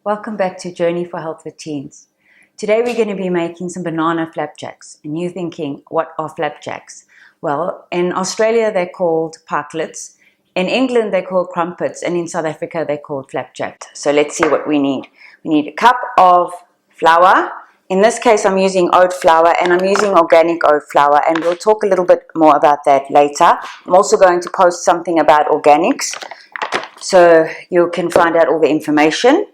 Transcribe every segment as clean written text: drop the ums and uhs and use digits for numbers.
Welcome back to Journey for Health with Teens. Today we're going to be making some banana flapjacks. And you're thinking, what are flapjacks? Well, in Australia they're called parklets, in England they're called crumpets, and in South Africa they're called flapjacks. So let's see what we need. We need a cup of flour. In this case I'm using oat flour, and I'm using organic oat flour, and we'll talk a little bit more about that later. I'm also going to post something about organics so you can find out all the information.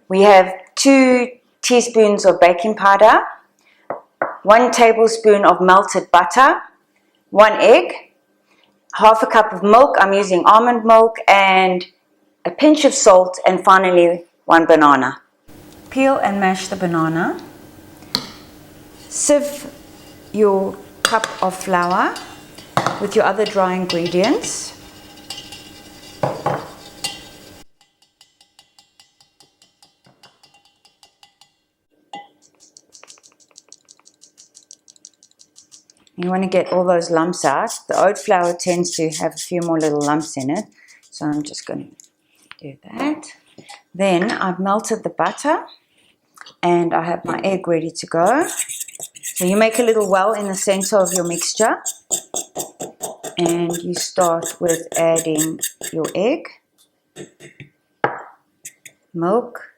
We have 2 teaspoons of baking powder, 1 tablespoon of melted butter, 1 egg, half a cup of milk, I'm using almond milk, and a pinch of salt, and finally 1 banana. Peel and mash the banana. Sieve your cup of flour with your other dry ingredients. You want to get all those lumps out. The oat flour tends to have a few more little lumps in it, so I'm just going to do that. Then I've melted the butter and I have my egg ready to go. So you make a little well in the center of your mixture, and you start with adding your egg, milk,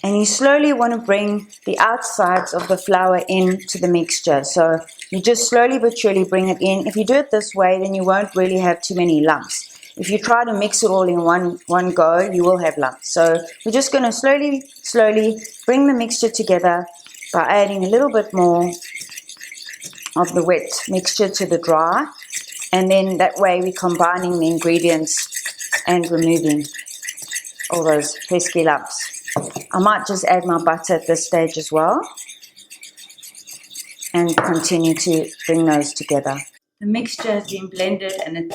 and you slowly want to bring the outsides of the flour into the mixture. So you just slowly but surely bring it in. If you do it this way, then you won't really have too many lumps. If you try to mix it all in one go, you will have lumps. So we're just going to slowly bring the mixture together by adding a little bit more of the wet mixture to the dry. And then that way we're combining the ingredients and removing all those pesky lumps. I might just add my butter at this stage as well and continue to bring those together. The mixture has been blended and it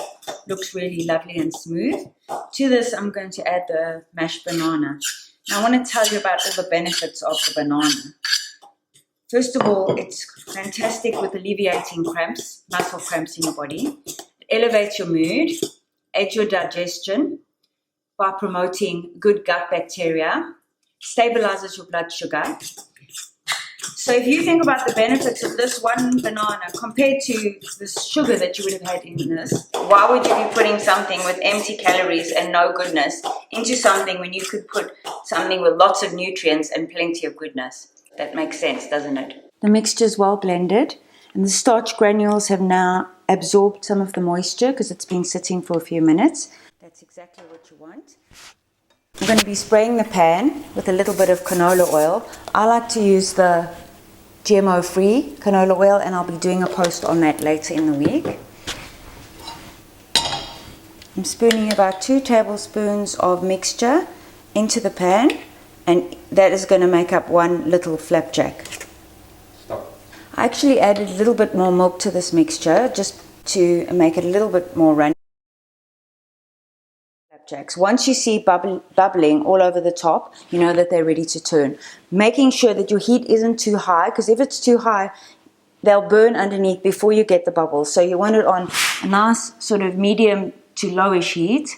looks really lovely and smooth. To this I'm going to add the mashed banana. Now I want to tell you about all the benefits of the banana. First of all, it's fantastic with alleviating cramps, muscle cramps in your body. It elevates your mood, aids your digestion by promoting good gut bacteria, stabilizes your blood sugar. So if you think about the benefits of this one banana compared to the sugar that you would have had in this, why would you be putting something with empty calories and no goodness into something when you could put something with lots of nutrients and plenty of goodness? That makes sense, doesn't it? The mixture is well blended, and the starch granules have now absorbed some of the moisture because it's been sitting for a few minutes. That's exactly what you want. I'm going to be spraying the pan with a little bit of canola oil. I like to use the GMO-free canola oil, and I'll be doing a post on that later in the week. I'm spooning about 2 tablespoons of mixture into the pan, and that is going to make up 1 little flapjack. Stop. I actually added a little bit more milk to this mixture just to make it a little bit more runny. Once you see bubbling all over the top, you know that they're ready to turn. Making sure that your heat isn't too high, because if it's too high, they'll burn underneath before you get the bubbles. So you want it on a nice sort of medium to lowish heat.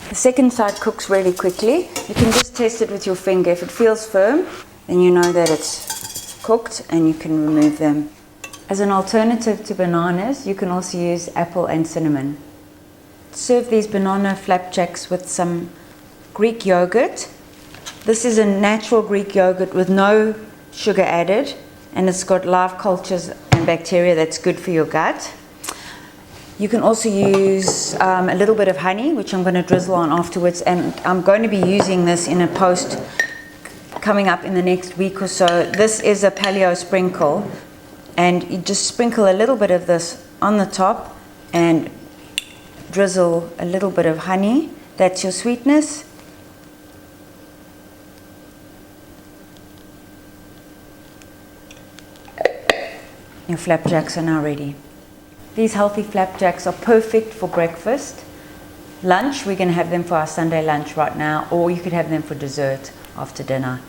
The second side cooks really quickly. You can just test it with your finger. If it feels firm, then you know that it's cooked and you can remove them. As an alternative to bananas, you can also use apple and cinnamon. Serve these banana flapjacks with some Greek yogurt. This is a natural Greek yogurt with no sugar added, and it's got live cultures and bacteria that's good for your gut. You can also use a little bit of honey, which I'm going to drizzle on afterwards, and I'm going to be using this in a post coming up in the next week or so. This is a paleo sprinkle. And you just sprinkle a little bit of this on the top and drizzle a little bit of honey. That's your sweetness. Your flapjacks are now ready. These healthy flapjacks are perfect for breakfast. Lunch, we're going to have them for our Sunday lunch right now, or you could have them for dessert after dinner.